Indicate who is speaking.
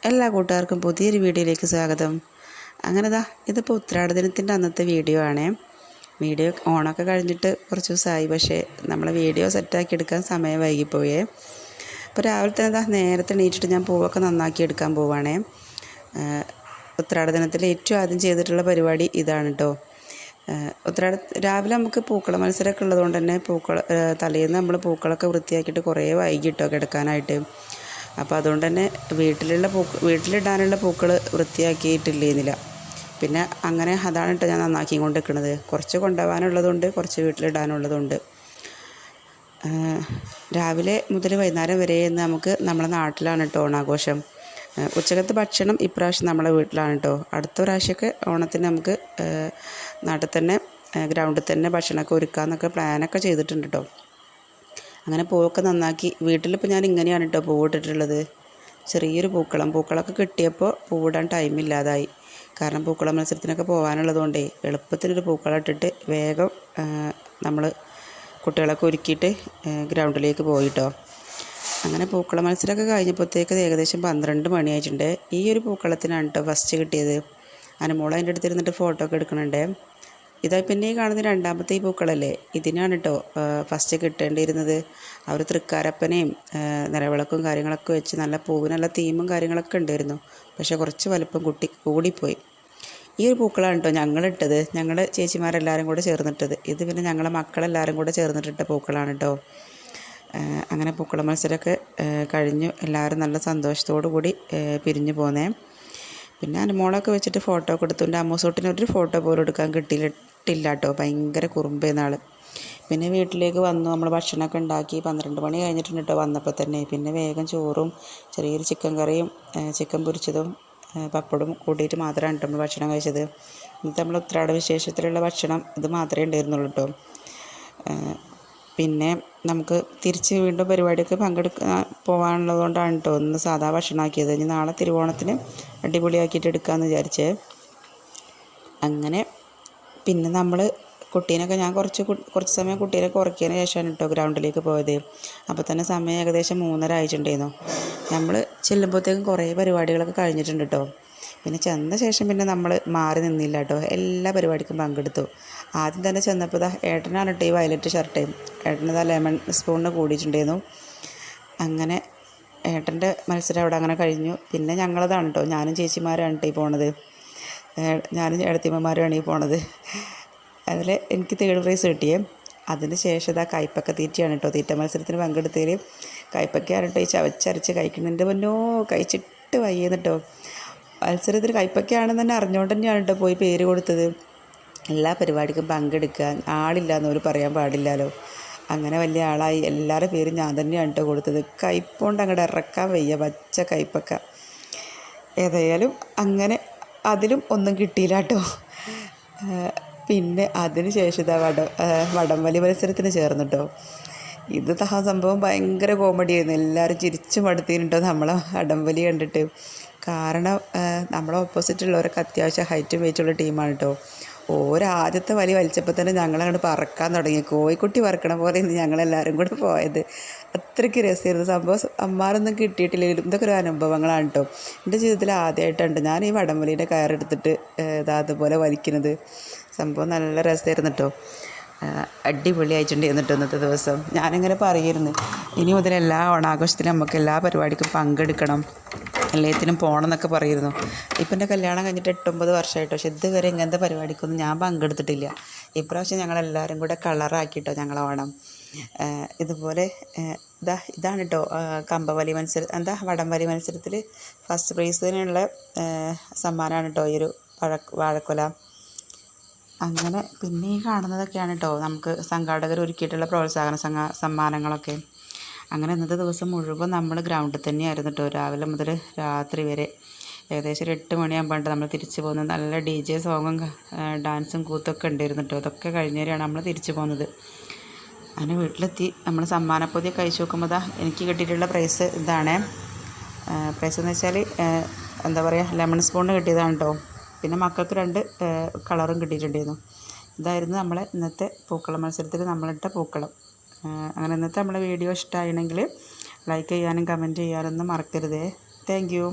Speaker 1: എല്ലാ കൂട്ടുകാർക്കും പുതിയൊരു വീഡിയോയിലേക്ക് സ്വാഗതം. അങ്ങനെ ഇതിപ്പോൾ ഉത്രാട ദിനത്തിൻ്റെ അന്നത്തെ വീഡിയോ ആണ്. വീഡിയോ ഓണൊക്കെ കഴിഞ്ഞിട്ട് കുറച്ച് ദിവസമായി, പക്ഷേ നമ്മളെ വീഡിയോ സെറ്റാക്കി എടുക്കാൻ സമയം വൈകിപ്പോയേ. അപ്പോൾ രാവിലെ തന്നെ നേരത്തെ എണീറ്റിട്ട് ഞാൻ പൂവൊക്കെ നന്നാക്കി എടുക്കാൻ പോവുകയാണേ. ഉത്രാട ദിനത്തിൽ ഏറ്റവും ആദ്യം ചെയ്തിട്ടുള്ള പരിപാടി ഇതാണ് കേട്ടോ. രാവിലെ നമുക്ക് പൂക്കള മത്സരമൊക്കെ ഉള്ളതുകൊണ്ട് തന്നെ തലേന്ന് നമ്മൾ പൂക്കളൊക്കെ വൃത്തിയാക്കിയിട്ട് കുറേ വൈകിട്ടോ കിടക്കാനായിട്ട്. അപ്പോൾ അതുകൊണ്ട് തന്നെ വീട്ടിലിടാനുള്ള പൂക്കൾ വൃത്തിയാക്കിയിട്ടില്ലേന്നില്ല. പിന്നെ അങ്ങനെ അതാണ് കേട്ടോ ഞാൻ നന്നാക്കി കൊണ്ട് നിൽക്കുന്നത്. കുറച്ച് കൊണ്ടുപോകാനുള്ളതുണ്ട്, കുറച്ച് വീട്ടിലിടാനുള്ളതുണ്ട്. രാവിലെ മുതൽ വൈകുന്നേരം വരെ നമുക്ക് നമ്മളെ നാട്ടിലാണ് കേട്ടോ ഓണാഘോഷം. ഉച്ചക്കത്തെ ഭക്ഷണം ഇപ്രാവശ്യം നമ്മളെ വീട്ടിലാണ് കേട്ടോ. അടുത്ത പ്രാവശ്യമൊക്കെ ഓണത്തിന് നമുക്ക് നാട്ടിൽ തന്നെ ഗ്രൗണ്ടിൽ തന്നെ ഭക്ഷണമൊക്കെ ഒരുക്കാമെന്നൊക്കെ പ്ലാനൊക്കെ ചെയ്തിട്ടുണ്ട് കേട്ടോ. അങ്ങനെ പൂവൊക്കെ നന്നാക്കി വീട്ടിലിപ്പോൾ ഞാൻ ഇങ്ങനെയാണ് കേട്ടോ പൂവിട്ടിട്ടുള്ളത്. ചെറിയൊരു പൂക്കളമൊക്കെ കിട്ടിയപ്പോൾ പൂവിടാൻ ടൈമില്ലാതായി. കാരണം പൂക്കള മത്സരത്തിനൊക്കെ പോകാനുള്ളതുകൊണ്ടേ എളുപ്പത്തിനൊരു പൂക്കളം ഇട്ടിട്ട് വേഗം നമ്മൾ കുട്ടികളൊക്കെ ഒരുക്കിയിട്ട് ഗ്രൗണ്ടിലേക്ക് പോയിട്ടോ. അങ്ങനെ പൂക്കള മത്സരമൊക്കെ കഴിഞ്ഞപ്പോഴത്തേക്ക് ഏകദേശം 12 മണിയായിട്ടുണ്ട്. ഈ ഒരു പൂക്കളത്തിനാണ് കേട്ടോ ഫസ്റ്റ് കിട്ടിയത്. അനുമോൾ അതിൻ്റെ അടുത്തിരുന്നിട്ട് ഫോട്ടോ ഒക്കെ എടുക്കണുണ്ട്. ഇതായി പിന്നെ കാണുന്ന രണ്ടാമത്തെ ഈ പൂക്കളല്ലേ, ഇതിനാണ് കേട്ടോ ഫസ്റ്റ് കിട്ടേണ്ടിയിരുന്നത്. അവർ തൃക്കാരപ്പനെയും നിലവിളക്കും കാര്യങ്ങളൊക്കെ വെച്ച് നല്ല പൂവിനുള്ള തീമും കാര്യങ്ങളൊക്കെ ഉണ്ടായിരുന്നു. പക്ഷേ കുറച്ച് വലുപ്പം കൂടിപ്പോയി. ഈ ഒരു പൂക്കളാണ് കേട്ടോ ഞങ്ങളിട്ടത്, ഞങ്ങൾ ചേച്ചിമാരെല്ലാവരും കൂടെ ചേർന്നിട്ടത്. ഇത് പിന്നെ ഞങ്ങളെ മക്കളെല്ലാവരും കൂടെ ചേർന്നിട്ടിട്ട പൂക്കളാണ് കേട്ടോ. അങ്ങനെ പൂക്കള മത്സരമൊക്കെ കഴിഞ്ഞു. എല്ലാവരും നല്ല സന്തോഷത്തോടു കൂടി പിരിഞ്ഞു പോന്നേ. പിന്നെ അനുമോളൊക്കെ വെച്ചിട്ട് ഫോട്ടോ ഒക്കെ എടുത്തുകൊണ്ട് അമ്മൂസൂട്ടിനൊരു ഫോട്ടോ പോലും എടുക്കാൻ കിട്ടിയില്ല കേട്ടോ. ഭയങ്കര കുറുമ്പേന്നാൾ. പിന്നെ വീട്ടിലേക്ക് വന്നു. നമ്മൾ ഭക്ഷണമൊക്കെ ഉണ്ടാക്കി 12 മണി കഴിഞ്ഞിട്ടുണ്ട് കേട്ടോ വന്നപ്പോൾ തന്നെ. പിന്നെ വേഗം ചോറും ചെറിയൊരു ചിക്കൻ കറിയും ചിക്കൻ പൊരിച്ചതും പപ്പടും കൂട്ടിയിട്ട് മാത്രമാണ് കേട്ടോ നമ്മൾ ഭക്ഷണം കഴിച്ചത്. ഇന്നത്തെ നമ്മൾ ഉത്രാട വിശേഷത്തിലുള്ള ഭക്ഷണം ഇത് മാത്രമേ ഉണ്ടായിരുന്നുള്ളൂ കേട്ടോ. പിന്നെ നമുക്ക് തിരിച്ച് വീണ്ടും പരിപാടിയൊക്കെ പോകാനുള്ളതുകൊണ്ടാണ് കേട്ടോ ഒന്ന് സാധാ ഭക്ഷണമാക്കിയത്. ഇനി നാളെ തിരുവോണത്തിന് അടിപൊളിയാക്കിയിട്ട് എടുക്കാമെന്ന് വിചാരിച്ചേ. അങ്ങനെ പിന്നെ നമ്മൾ കുട്ടീനൊക്കെ ഞാൻ കുറച്ച് സമയം കുട്ടീനൊക്കെ ഉറക്കിയതിന് ശേഷമാണ് കേട്ടോ ഗ്രൗണ്ടിലേക്ക് പോയത്. അപ്പോൾ തന്നെ സമയം ഏകദേശം 3:30 ആയിട്ടുണ്ടായിരുന്നു. നമ്മൾ ചെല്ലുമ്പോഴത്തേക്കും കുറേ പരിപാടികളൊക്കെ കഴിഞ്ഞിട്ടുണ്ട് കേട്ടോ. പിന്നെ ചെന്ന ശേഷം പിന്നെ നമ്മൾ മാറി നിന്നില്ല കേട്ടോ. എല്ലാ പരിപാടിക്കും പങ്കെടുത്തു. ആദ്യം തന്നെ ചെന്നപ്പോൾ ഏട്ടനാണ് കേട്ടോ ഈ വയലറ്റ് ഷർട്ട്. ഏട്ടന് ലെമൺ സ്പൂണിന് കൂടിയിട്ടുണ്ടായിരുന്നു. അങ്ങനെ ഏട്ടൻ്റെ മത്സരം അവിടെ അങ്ങനെ കഴിഞ്ഞു. പിന്നെ ഞങ്ങളതാണ് കേട്ടോ, ഞാനും ചേച്ചിമാരാണ് കേട്ടോ ഈ പോണത്. ഞാനും ഏടത്തിയമ്മമാരുമാണ് ഈ പോണത്. അതിൽ എനിക്ക് 3rd പ്രൈസ് കിട്ടിയേ. അതിന് ശേഷം കയ്പക്ക തീറ്റയാണ് കേട്ടോ. തീറ്റ മത്സരത്തിന് പങ്കെടുത്തതിൽ കയ്പക്കയാണ് കേട്ടോ ഈ ചവച്ചരച്ച് കഴിക്കുന്നതിൻ്റെ മുന്നോ കഴിച്ചിട്ട് വയ്യെന്ന് കേട്ടോ. മത്സരത്തിൽ കയ്പക്കയാണെന്ന് തന്നെ അറിഞ്ഞുകൊണ്ട് തന്നെയാണ് കേട്ടോ പോയി പേര് കൊടുത്തത്. എല്ലാ പരിപാടിക്കും പങ്കെടുക്കാൻ ആളില്ലാന്ന് പോലും പറയാൻ പാടില്ലല്ലോ. അങ്ങനെ വലിയ ആളായി. എല്ലാവരുടെ പേരും ഞാൻ തന്നെയാണ് കേട്ടോ കൊടുത്തത്. കയ്പുകൊണ്ട് അങ്ങോട്ട് ഇറക്കാൻ വയ്യ, പച്ച കയ്പക്ക. ഏതായാലും അങ്ങനെ അതിലും ഒന്നും കിട്ടിയില്ല കേട്ടോ. പിന്നെ അതിന് ശേഷം വടംവലി മത്സരത്തിന് ചേർന്നു കേട്ടോ. ഇത് സംഭവം ഭയങ്കര കോമഡിയായിരുന്നു. എല്ലാവരും ചിരിച്ചു മടുത്തിട്ടോ നമ്മളെ വടംവലി കണ്ടിട്ട്. കാരണം നമ്മളെ ഓപ്പോസിറ്റുള്ളവരൊക്കെ അത്യാവശ്യം ഹൈറ്റും വെയിറ്റുള്ള ടീമാണ് കേട്ടോ. ആദ്യത്തെ വലി വലിച്ചപ്പോൾ തന്നെ ഞങ്ങളങ്ങോട്ട് പറക്കാൻ തുടങ്ങി. കോഴിക്കുട്ടി പറക്കണ പോലെ ഇന്ന് ഞങ്ങളെല്ലാവരും കൂടെ പോയത്. അത്രയ്ക്ക് രസമായിരുന്നു സംഭവം. അമ്മാരൊന്നും കിട്ടിയിട്ടില്ലെങ്കിലും ഇതൊക്കെ ഒരു അനുഭവങ്ങളാണ് കേട്ടോ. എൻ്റെ ജീവിതത്തിൽ ആദ്യമായിട്ടുണ്ട് ഞാൻ ഈ വടംവലീൻ്റെ കയറെടുത്തിട്ട് അതുപോലെ വലിക്കുന്നത്. സംഭവം നല്ല രസമായിരുന്നു കേട്ടോ. അടിപൊളിയായിട്ടുണ്ടായിരുന്നു കേട്ടോ ഇന്നത്തെ ദിവസം. ഞാനിങ്ങനെ പറയുമായിരുന്നു, ഇനി മുതൽ എല്ലാ ഓണാഘോഷത്തിലും നമുക്ക് എല്ലാ പരിപാടിക്കും പങ്കെടുക്കണം, എല്ലാത്തിനും പോകണം എന്നൊക്കെ പറയുമായിരുന്നു. ഇപ്പം എൻ്റെ കല്യാണം കഴിഞ്ഞിട്ട് 8-9 വർഷമായിട്ടോ. പക്ഷെ ഇതുവരെ ഇങ്ങനത്തെ പരിപാടിക്കൊന്നും ഞാൻ പങ്കെടുത്തിട്ടില്ല. ഇപ്രാവശ്യം ഞങ്ങളെല്ലാവരും കൂടെ കളറാക്കിട്ടോ ഞങ്ങളെ ഓണം. ഇതുപോലെ ഇതാണ് കേട്ടോ കമ്പവലി മത്സരം വടംവലി മത്സരത്തിൽ ഫസ്റ്റ് പ്രൈസിനുള്ള സമ്മാനമാണ് കേട്ടോ ഈ ഒരു വാഴക്കൊല. അങ്ങനെ പിന്നെ ഈ കാണുന്നതൊക്കെയാണ് കേട്ടോ നമുക്ക് സംഘാടകർ ഒരുക്കിയിട്ടുള്ള പ്രോത്സാഹന സമ്മാനങ്ങളൊക്കെ. അങ്ങനെ ഇന്നത്തെ ദിവസം മുഴുവൻ നമ്മൾ ഗ്രൗണ്ടിൽ തന്നെയായിരുന്നു കേട്ടോ, രാവിലെ മുതൽ രാത്രി വരെ. ഏകദേശം ഒരു 8 മണിയാകുമ്പോൾ നമ്മൾ തിരിച്ചു പോകുന്നത്. നല്ല DJ സോങ്ങും ഡാൻസും കൂത്തൊക്കെ ഉണ്ടായിരുന്നു കേട്ടോ. അതൊക്കെ കഴിഞ്ഞവരെയാണ് നമ്മൾ തിരിച്ചു പോകുന്നത്. അങ്ങനെ വീട്ടിലെത്തി നമ്മൾ സമ്മാനപ്പൊതിയൊക്കെ കഴിച്ച് നോക്കുമ്പോൾ എനിക്ക് കിട്ടിയിട്ടുള്ള പ്രൈസ് ഇതാണ്. പ്രൈസ് എന്ന് വെച്ചാൽ എന്താ പറയുക, ലെമൺ സ്പൂണിന് കിട്ടിയതാണ് കേട്ടോ. പിന്നെ മക്കൾക്ക് 2 കളറും കിട്ടിയിട്ടുണ്ടായിരുന്നു. ഇതായിരുന്നു നമ്മളെ ഇന്നത്തെ പൂക്കളം മത്സരത്തിൽ നമ്മളിട്ട പൂക്കളം. അങ്ങനെ ഇന്നത്തെ നമ്മളെ വീഡിയോ ഇഷ്ടമായിരുന്നെങ്കിൽ ലൈക്ക് ചെയ്യാനും കമൻറ്റ് ചെയ്യാനൊന്നും മറക്കരുതേ. Thank you.